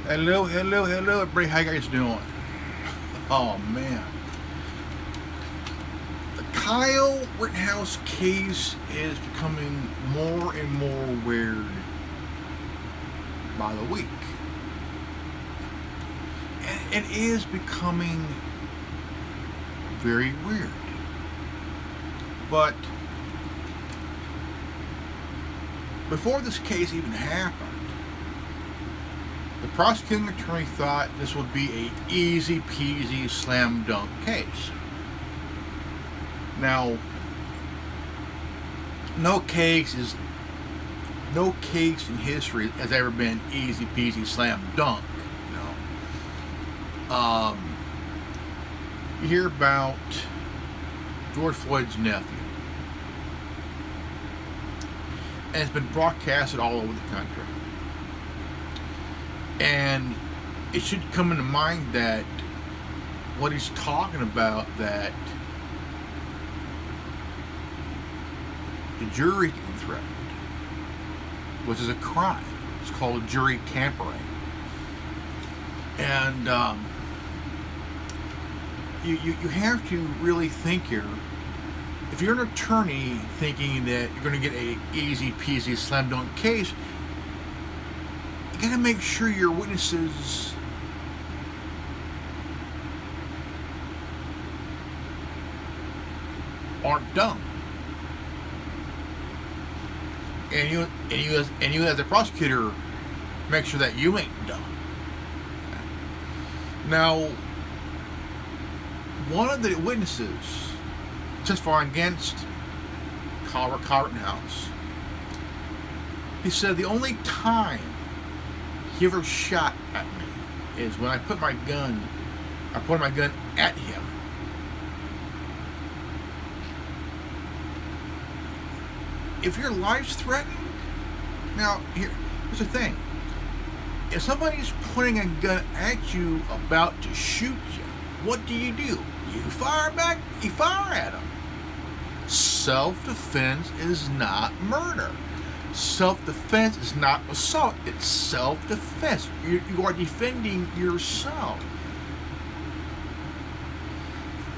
Hello, hello, hello, everybody. How you guys doing? Oh man, the Kyle Rittenhouse case is becoming more and more weird by the week. And it is becoming very weird. But before this case even happened, the prosecuting attorney thought this would be a easy peasy slam dunk case. Now, no case in history has ever been easy peasy slam dunk. You hear about George Floyd's nephew, and it's been broadcasted all over the country. And it should come into mind that what he's talking about, that the jury getting threatened, which is a crime. It's called jury tampering. And you have to really think here. If you're an attorney thinking that you're going to get a easy peasy slam dunk case, you gotta make sure your witnesses aren't dumb, and you as a prosecutor, make sure that you ain't dumb. Now, one of the witnesses testifying against Kyle Rittenhouse, he said the only time he ever shot at me is when I pointed my gun at him. If your life's threatened, now here's the thing. If somebody's pointing a gun at you about to shoot you, what do? You fire back, you fire at them. Self-defense is not murder. Self-defense is not assault. It's self-defense. You are defending yourself.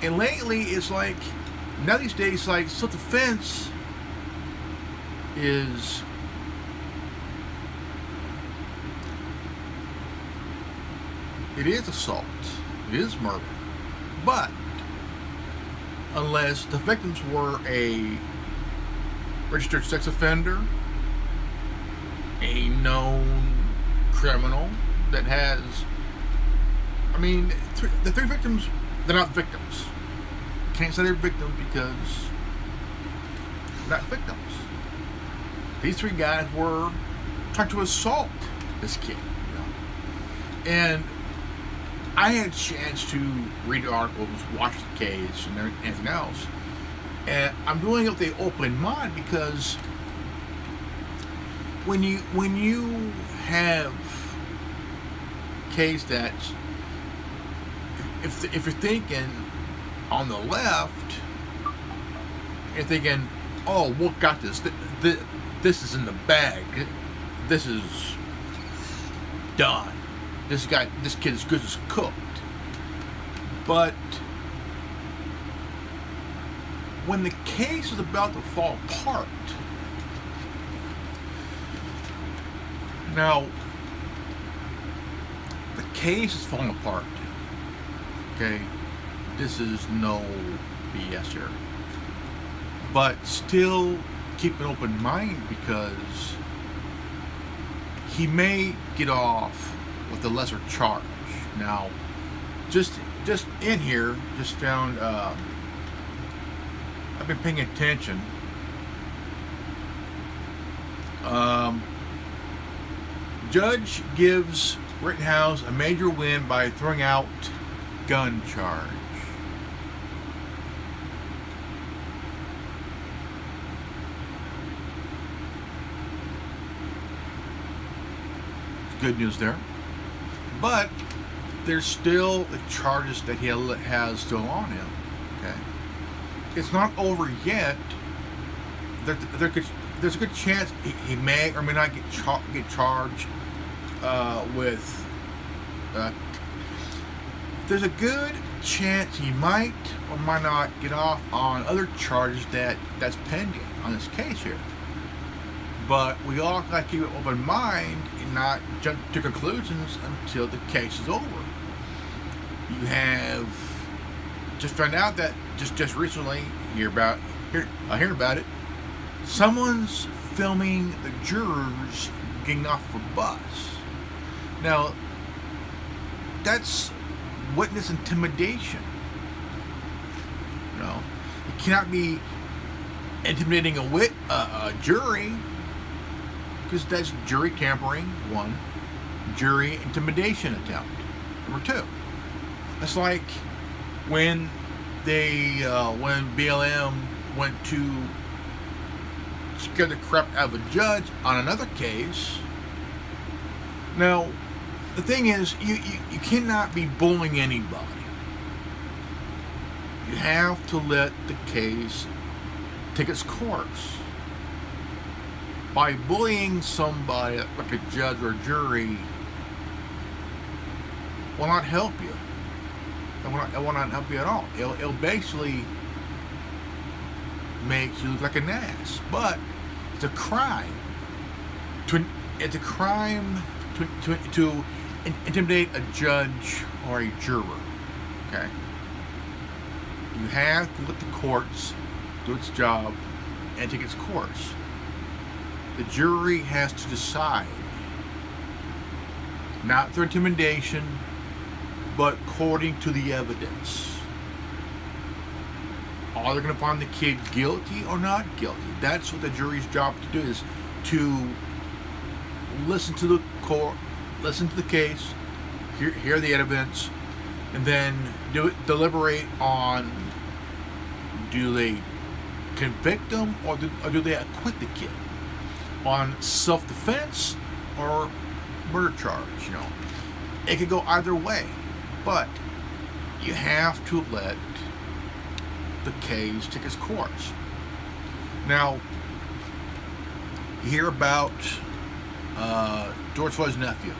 And lately, it's like, now these days, like, self-defense is assault. It is murder. But unless the victims were a registered sex offender, a known criminal that has, the three victims, they're not victims. Can't say they're victims because they're not victims. These three guys were trying to assault this kid, And I had a chance to read the articles, watch the case, and everything else. And I'm doing it with the open mind because when you have a case that's, if you're thinking on the left, you're thinking, oh, what got this? This is in the bag. This is done. This kid is good as cooked. But when the case is about to fall apart, now the case is falling apart. Okay, this is no BS here. But still keep an open mind because he may get off with a lesser charge. Now, just in here, just found, I've been paying attention. Judge gives Rittenhouse a major win by throwing out gun charge. Good news there. But there's still the charges that he has still on him. Okay, it's not over yet. There's a good chance he may or may not get charged with there's a good chance he might or might not get off on other charges that's pending on this case here. But we all got to keep an open mind and not jump to conclusions until the case is over. You have just found out that just recently, hear about it. Someone's filming the jurors getting off a bus. Now, that's witness intimidation. You know, you cannot be intimidating a jury, because that's jury tampering, one. Jury intimidation attempt, number two. It's like when when BLM went to scare the crap out of a judge on another case. Now, the thing is, you cannot be bullying anybody. You have to let the case take its course. By bullying somebody like a judge or a jury will not help you. It will not help you at all. It'll basically make you look like an ass. But it's a crime. It's a crime to intimidate a judge or a juror. Okay? You have to let the courts do its job and take its course. The jury has to decide, not through intimidation, but according to the evidence. Are they going to find the kid guilty or not guilty? That's what the jury's job to do, is to listen to the court, listen to the case, hear the evidence, and then deliberate on, do they convict them or do they acquit the kid on self-defense or murder charge. You know, it could go either way, but you have to let the case take its course. Now, you hear about George Floyd's nephew.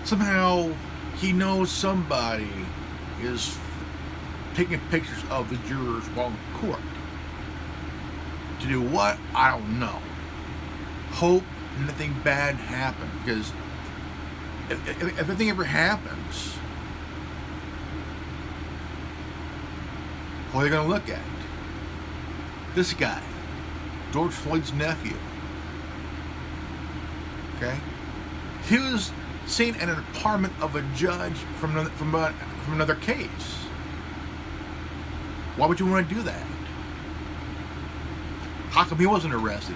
Somehow he knows somebody is taking pictures of the jurors while in court. To do what? I don't know. Hope nothing bad happens, because if anything ever happens, what are they going to look at? This guy, George Floyd's nephew. Okay? He was seen in an apartment of a judge from another case. Why would you want to do that? How come he wasn't arrested,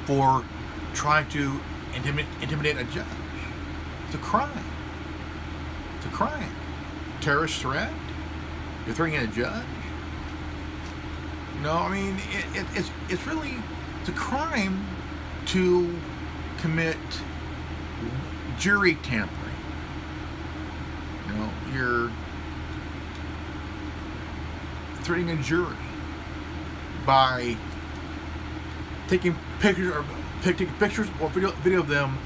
for trying to intimidate a judge? It's a crime. It's a crime. Terrorist threat? You're threatening a judge? No, I mean, it's really, it's a crime to commit jury tampering. You're threatening a jury by taking pictures or video of them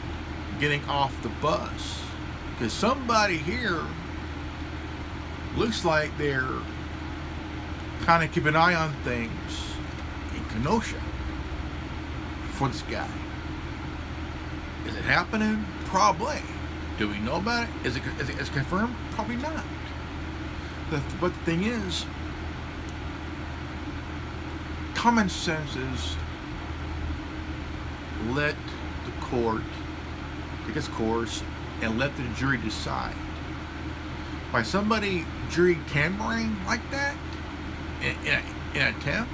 getting off the bus, because somebody here looks like they're kind of keeping an eye on things in Kenosha for this guy. Is it happening? Probably. Do we know about it? Is it confirmed? Probably not. But the thing is, common sense is, let the court take its course and let the jury decide. By somebody jury tampering like that in an attempt,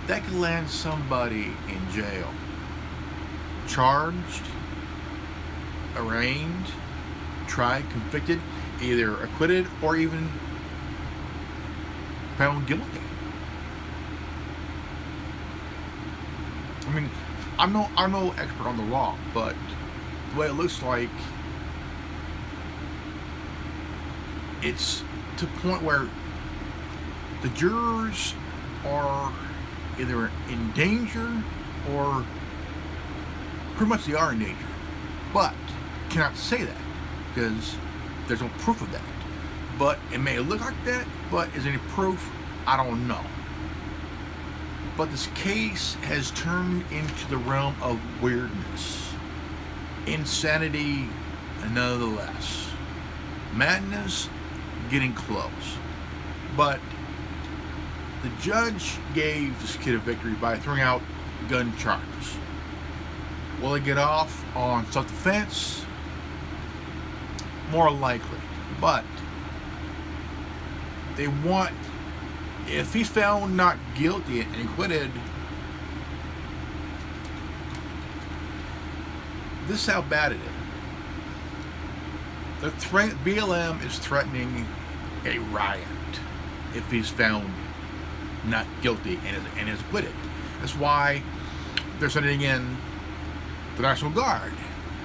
that could land somebody in jail, charged, arraigned, tried, convicted, either acquitted or even found guilty. I mean, I'm no expert on the law, but the way it looks like, it's to the point where the jurors are either in danger or pretty much they are in danger. but cannot say that because there's no proof of that. But it may look like that, but is there any proof? I don't know. But this case has turned into the realm of weirdness, insanity, nonetheless. Madness getting close. But the judge gave this kid a victory by throwing out gun charges. Will he get off on self-defense? More likely. But they want, if he's found not guilty and acquitted, this is how bad it is. BLM is threatening a riot if he's found not guilty and is acquitted. That's why they're sending in the National Guard.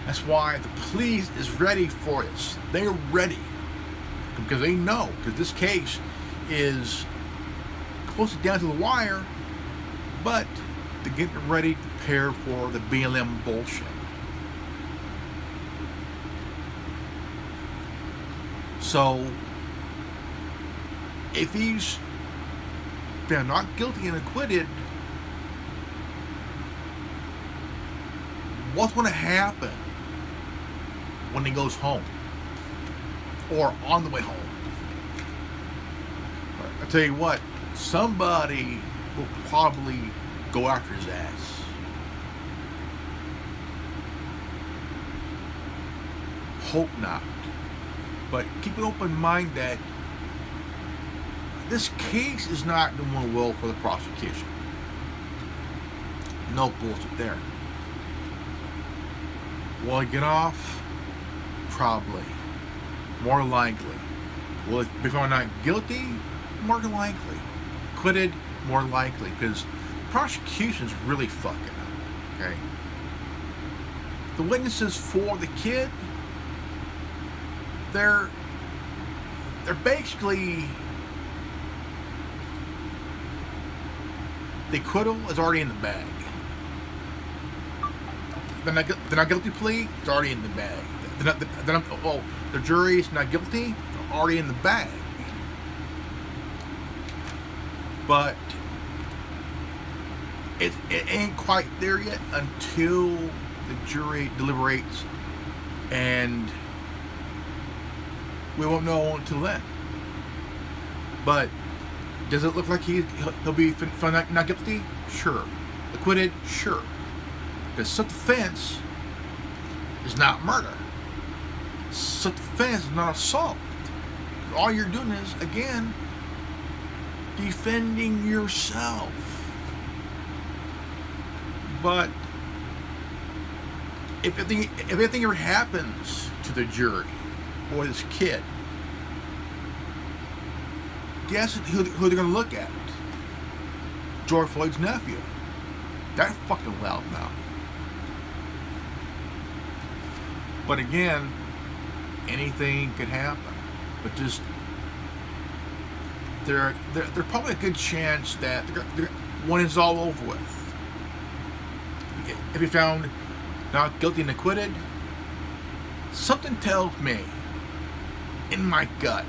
That's why the police is ready for this. They're ready because they know, because this case is close down to the wire, but they're getting ready to prepare for the BLM bullshit. So, if he's found not guilty and acquitted, what's going to happen when he goes home? Or on the way home? I tell you what, somebody will probably go after his ass. Hope not. But keep an open mind that this case is not doing well for the prosecution. No bullshit there. Will he get off? Probably. More likely. Will it be found not guilty? More likely. Acquitted? More likely. Because the prosecution's really fucking up. Okay? The witnesses for the kid, they're basically, the acquittal is already in the bag. The not guilty plea is already in the bag. The jury's not guilty, already in the bag. But it ain't quite there yet until the jury deliberates, and we won't know until then. But does it look like he'll be found not guilty? Sure. Acquitted? Sure. Because self-defense is not murder. Self-defense is not assault. All you're doing is, again, defending yourself. But if anything ever happens to the jury or this kid, guess who they're going to look at? George Floyd's nephew. That fucking loudmouth. But again, anything could happen. But just there's probably a good chance that one is all over with. If you found not guilty and acquitted, something tells me in my gut,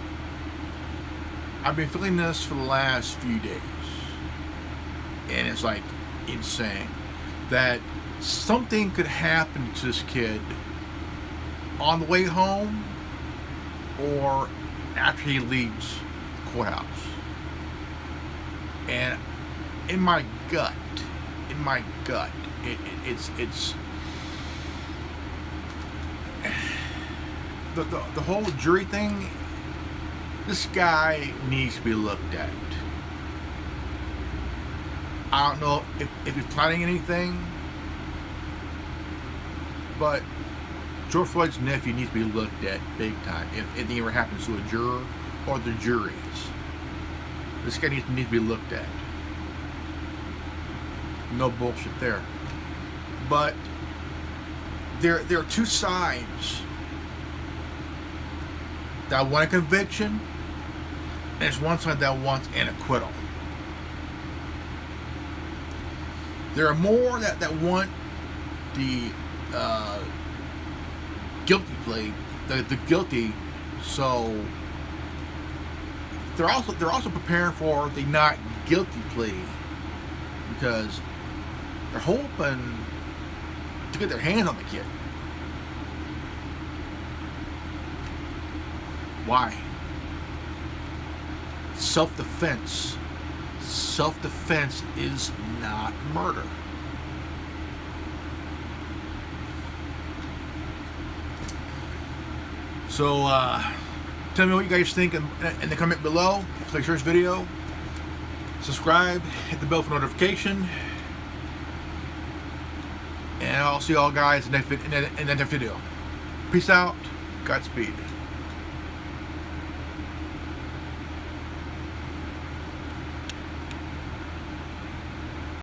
I've been feeling this for the last few days, and it's like insane, that something could happen to this kid on the way home or after he leaves the courthouse. And in my gut, it's the whole jury thing. This guy needs to be looked at. I don't know if he's planning anything, but George Floyd's nephew needs to be looked at big time. If anything ever happens to a juror or the juries, this guy needs to be looked at. No bullshit there. But there are two sides that want a conviction, and there's one side that wants an acquittal. There are more that want the guilty plea, the guilty. So they're also preparing for the not guilty plea, because they're hoping to get their hands on the kid. Why? Self-defense. Self-defense is not murder. So, tell me what you guys think in the comment below. Please share this video. Subscribe. Hit the bell for notification. And I'll see y'all guys in the next video. Peace out. Godspeed.